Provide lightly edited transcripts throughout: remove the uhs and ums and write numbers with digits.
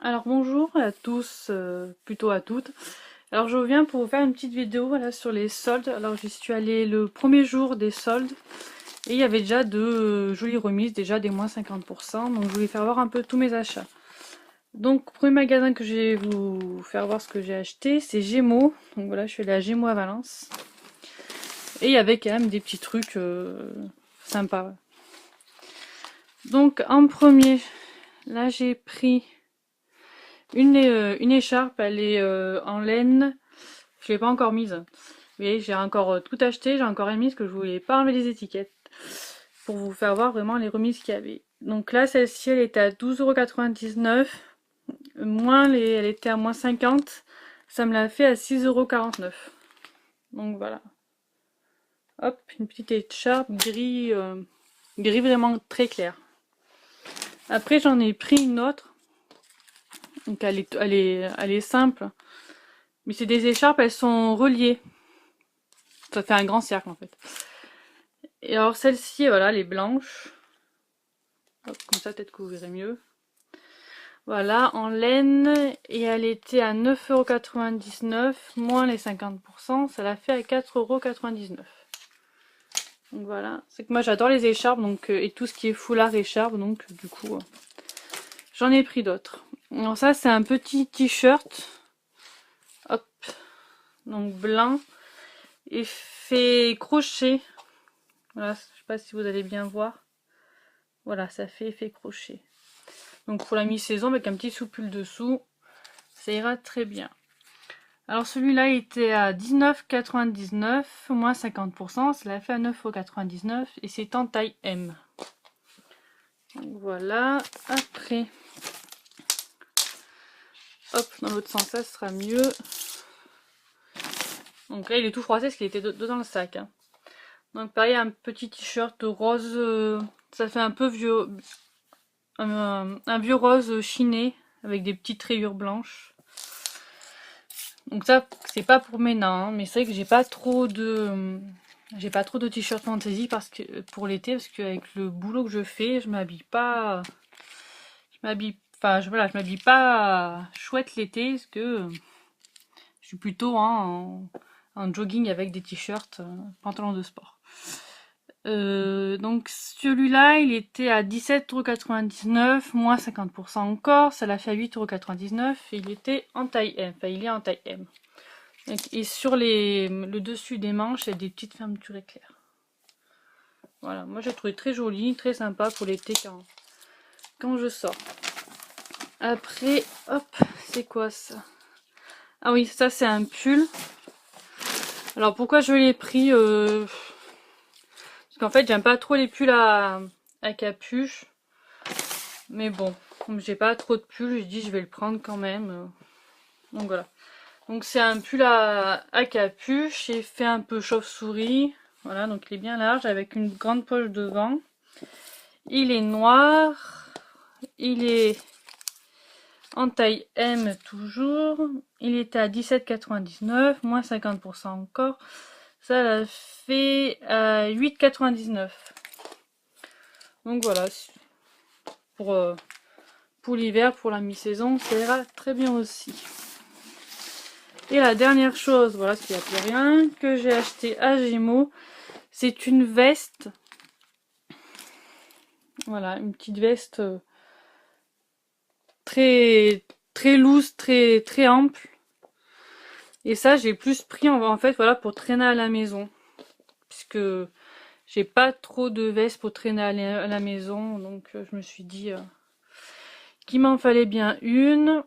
Alors bonjour à tous, plutôt à toutes. Alors je reviens pour vous faire une petite vidéo voilà, sur les soldes. Alors j'y suis allée le premier jour des soldes et il y avait déjà de jolies remises, déjà des moins 50%. Donc je voulais faire voir un peu tous mes achats. Donc premier magasin que je vais vous faire voir ce que j'ai acheté, c'est Gémeaux. Donc voilà, je suis allée à Gémeaux à Valence. Et il y avait quand même des petits trucs sympas. Donc en premier, là j'ai pris une écharpe, elle est en laine. Je l'ai pas encore mise. Vous voyez, j'ai encore tout acheté, j'ai encore remis parce que je voulais pas enlever les étiquettes. Pour vous faire voir vraiment les remises qu'il y avait. Donc là, celle-ci, elle était à 12,99 €. Elle était à moins 50. Ça me l'a fait à 6,49 €. Donc voilà. Hop, une petite écharpe gris, gris vraiment très clair. Après, j'en ai pris une autre. Donc elle est simple. Mais c'est des écharpes, elles sont reliées. Ça fait un grand cercle en fait. Et alors celle-ci, voilà, elle est blanche. Hop, comme ça peut-être que vous verrez mieux. Voilà, en laine. Et elle était à 9,99 €, moins les 50%. Ça l'a fait à 4,99 €. Donc voilà. C'est que moi j'adore les écharpes donc, et tout ce qui est foulard écharpe. Donc du coup, j'en ai pris d'autres. Alors ça c'est un petit t-shirt. Hop. Donc blanc. Et fait crochet. Voilà, je sais pas si vous allez bien voir. Voilà, ça fait effet crochet. Donc pour la mi-saison avec un petit soupule dessous, ça ira très bien. Alors celui-là il était à 19,99 €, moins 50%, ça l'a fait à 9,99 € et c'est en taille M. Donc voilà, après, hop, dans l'autre sens ça sera mieux. Donc là il est tout froissé parce qu'il était dedans le sac. Hein. Donc pareil, un petit t-shirt rose, ça fait un peu vieux, un vieux rose chiné avec des petites rayures blanches. Donc ça, c'est pas pour mes nains, hein, mais c'est vrai que j'ai pas trop de t-shirts fantasy parce que pour l'été, parce qu'avec le boulot que je fais, je m'habille pas, je m'habille pas chouette l'été, parce que je suis plutôt en jogging avec des t-shirts, pantalons de sport. Donc celui-là, il était à 17,99 €, moins 50% encore, ça l'a fait à 8,99 € et il était en taille M, enfin il est en taille M. Et sur le dessus des manches, il y a des petites fermetures éclairs. Voilà, moi j'ai trouvé très joli, très sympa pour l'été quand je sors. Après, hop, c'est quoi ça? Ah oui, ça c'est un pull. Alors pourquoi je l'ai pris parce qu'en fait j'aime pas trop les pulls à capuche. Mais bon, comme j'ai pas trop de pulls, je dis je vais le prendre quand même. Donc voilà. Donc c'est un pull à capuche et fait un peu chauve-souris. Voilà, donc il est bien large avec une grande poche devant. Il est noir. Il est en taille M toujours. Il était à 17,99 €, moins 50% encore. Ça l'a fait à 8,99 €. Donc voilà, pour l'hiver, pour la mi-saison, ça ira très bien aussi. Et la dernière chose, voilà, parce qu'il n'y a plus rien, que j'ai acheté à Gémeaux, c'est une veste. Voilà, une petite veste très très loose, très très ample. Et ça, j'ai plus pris en fait, voilà, pour traîner à la maison, puisque j'ai pas trop de veste pour traîner à la maison, donc je me suis dit qu'il m'en fallait bien une.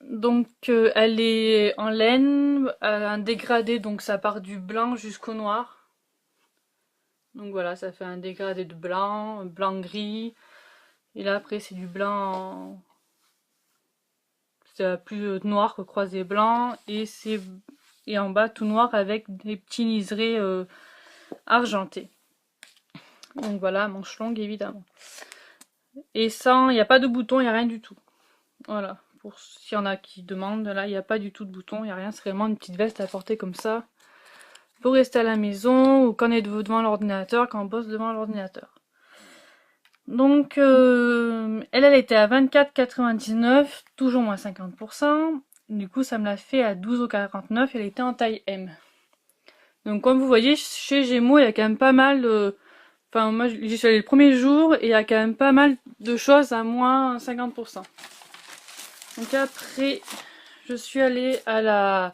Donc elle est en laine, un dégradé, donc ça part du blanc jusqu'au noir. Donc voilà, ça fait un dégradé de blanc, blanc-gris. Et là après c'est du blanc, c'est plus noir que croisé blanc. Et en bas tout noir avec des petits liserés argentés. Donc voilà, manche longue évidemment. Et sans, il n'y a pas de bouton, il n'y a rien du tout. Voilà, pour s'il y en a qui demandent, là il n'y a pas du tout de bouton, il n'y a rien, c'est vraiment une petite veste à porter comme ça. Pour rester à la maison ou quand on est devant l'ordinateur, quand on bosse devant l'ordinateur. Donc elle était à 24,99, toujours moins 50%. Du coup ça me l'a fait à 12,49 €, elle était en taille M. Donc comme vous voyez, chez Gémeaux, il y a quand même pas mal enfin moi j'y suis allée le premier jour et il y a quand même pas mal de choses à moins 50%. Donc après, je suis allée à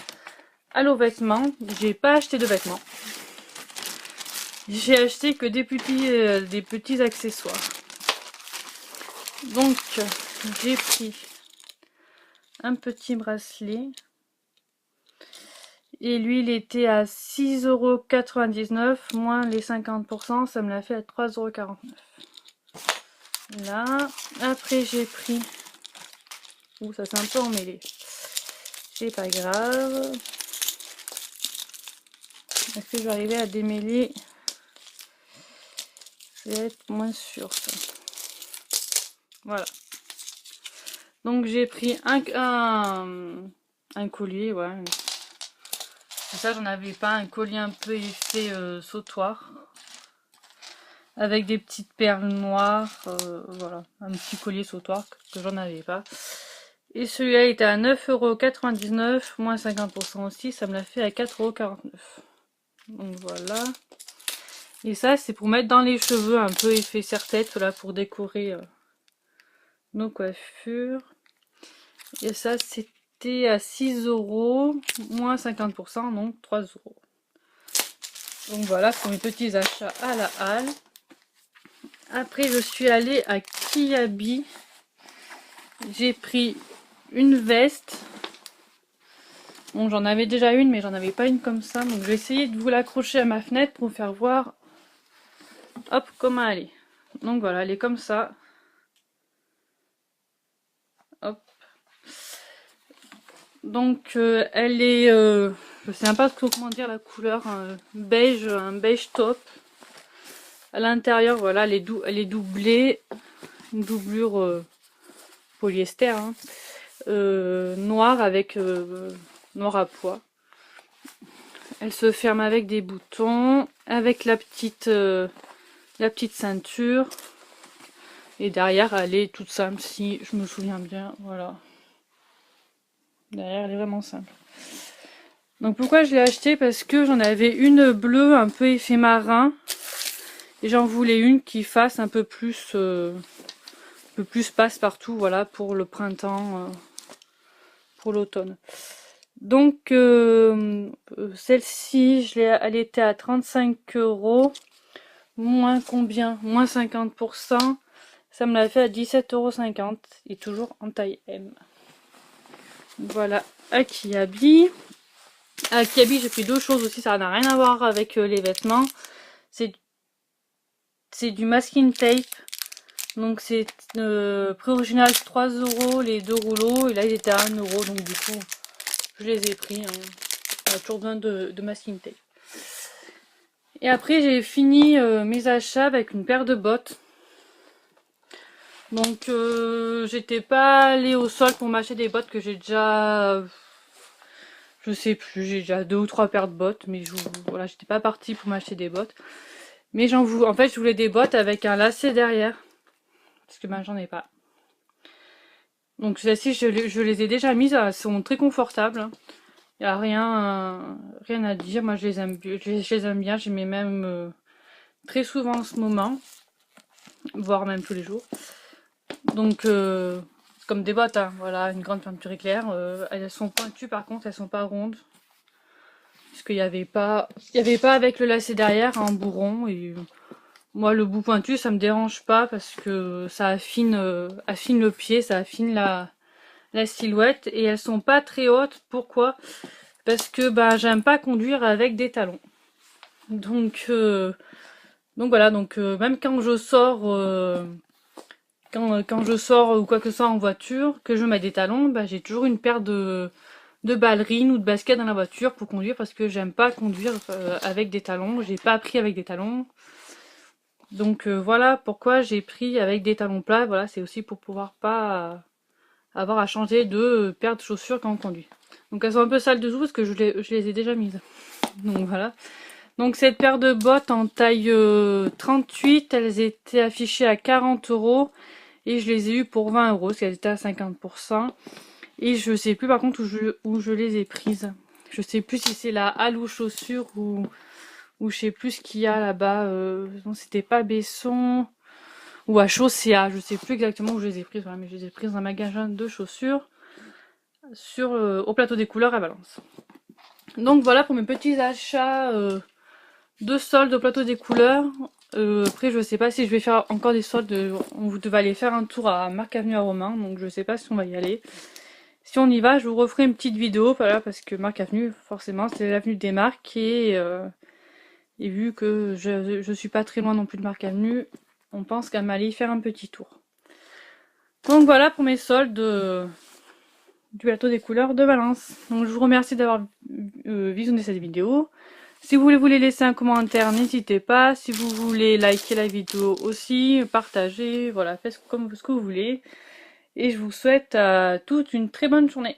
l'eau vêtements. J'ai pas acheté de vêtements. J'ai acheté que des petits accessoires. Donc j'ai pris un petit bracelet. Et lui, il était à 6,99 €, moins les 50%, ça me l'a fait à 3,49 €. Là, après j'ai pris... Ouh, ça s'est un peu emmêlé. C'est pas grave. Est-ce que je vais arriver à démêler? Je vais être moins sûre. Ça. Voilà. Donc j'ai pris un collier, ouais. Ça, j'en avais pas, un collier un peu effet sautoir. Avec des petites perles noires, voilà, un petit collier sautoir que j'en avais pas. Et celui-là était à 9,99 €, moins 50% aussi, ça me l'a fait à 4,49 €. Donc voilà. Et ça, c'est pour mettre dans les cheveux, un peu effet serre-tête, là, pour décorer nos coiffures. Et ça, c'était à 6 €, moins 50%, donc 3 €. Donc voilà pour mes petits achats à la halle. Après, je suis allée à Kiabi. J'ai pris une veste. Bon, j'en avais déjà une, mais j'en avais pas une comme ça. Donc, je vais essayer de vous l'accrocher à ma fenêtre pour vous faire voir, hop, comment elle est. Donc, voilà, elle est comme ça. Hop. Donc, elle est, je sais pas trop comment dire la couleur, beige, un beige top. À l'intérieur, voilà, elle est doublée. Une doublure polyester, hein. Noire avec noir à pois. Elle se ferme avec des boutons, avec la petite ceinture. Et derrière, elle est toute simple, si je me souviens bien. Voilà. Derrière, elle est vraiment simple. Donc pourquoi je l'ai acheté? Parce que j'en avais une bleue, un peu effet marin. Et j'en voulais une qui fasse un peu plus passe-partout, voilà, pour le printemps, pour l'automne. Donc celle-ci, elle était à 35 €. Moins combien? Moins 50%. Ça me l'a fait à 17,50 € et toujours en taille M. Voilà, à Kiabi. À Kiabi, j'ai pris deux choses aussi, ça n'a rien à voir avec les vêtements. C'est du masking tape. Donc c'est prix original 3 €, les deux rouleaux. Et là, ils étaient à 1 €. Donc du coup, je les ai pris. Hein. On a toujours besoin de masking tape. Et après, j'ai fini mes achats avec une paire de bottes. Donc j'étais pas allée au sol pour m'acheter des bottes que j'ai déjà, je sais plus, j'ai déjà 2 ou 3 paires de bottes, mais voilà, j'étais pas partie pour m'acheter des bottes. Mais en fait, je voulais des bottes avec un lacet derrière, parce que ben j'en ai pas. Donc celles-ci, je les ai déjà mises, elles sont très confortables. Il n'y a rien à dire, moi je les aime bien, je les mets même très souvent en ce moment, voire même tous les jours. Donc comme des bottes, hein, voilà, une grande peinture éclair. Elles sont pointues par contre, elles sont pas rondes. Puisqu'il n'y avait pas avec le lacet derrière en bourron. Et moi le bout pointu ça me dérange pas parce que ça affine le pied, ça affine la silhouette. Et elles sont pas très hautes. Pourquoi? Parce que bah j'aime pas conduire avec des talons. Donc voilà, donc même quand je sors quand je sors ou quoi que ce soit en voiture, que je mets des talons, bah, j'ai toujours une paire de ballerines ou de baskets dans la voiture pour conduire parce que j'aime pas conduire avec des talons. J'ai pas appris avec des talons. Donc voilà pourquoi j'ai pris avec des talons plats. Voilà, c'est aussi pour pouvoir pas avoir à changer de paire de chaussures quand on conduit. Donc elles sont un peu sales dessous parce que je les ai déjà mises. Donc voilà. Donc cette paire de bottes en taille 38, elles étaient affichées à 40 € et je les ai eues pour 20 €, parce qu'elles étaient à 50%. Et je sais plus par contre où je les ai prises. Je sais plus si c'est la halle ou chaussures ou je sais plus ce qu'il y a là-bas. Non, c'était pas Besson ou à Chaussea. Je sais plus exactement où je les ai prises. Voilà, mais je les ai prises dans un magasin de chaussures au plateau des couleurs à Valence. Donc voilà pour mes petits achats de soldes au plateau des couleurs. Après je sais pas si je vais faire encore des soldes. On devait aller faire un tour à Marc Avenue à Romain. Donc je sais pas si on va y aller. Si on y va, je vous referai une petite vidéo, voilà, parce que Marc Avenue, forcément, c'est l'avenue des Marques, et vu que je suis pas très loin non plus de Marc Avenue, on pense qu'à m'aller y faire un petit tour. Donc voilà pour mes soldes du plateau des couleurs de Valence. Donc je vous remercie d'avoir visionné cette vidéo. Si vous voulez laisser un commentaire, n'hésitez pas. Si vous voulez liker la vidéo aussi, partager, voilà, faites comme ce que vous voulez. Et je vous souhaite à toutes une très bonne journée.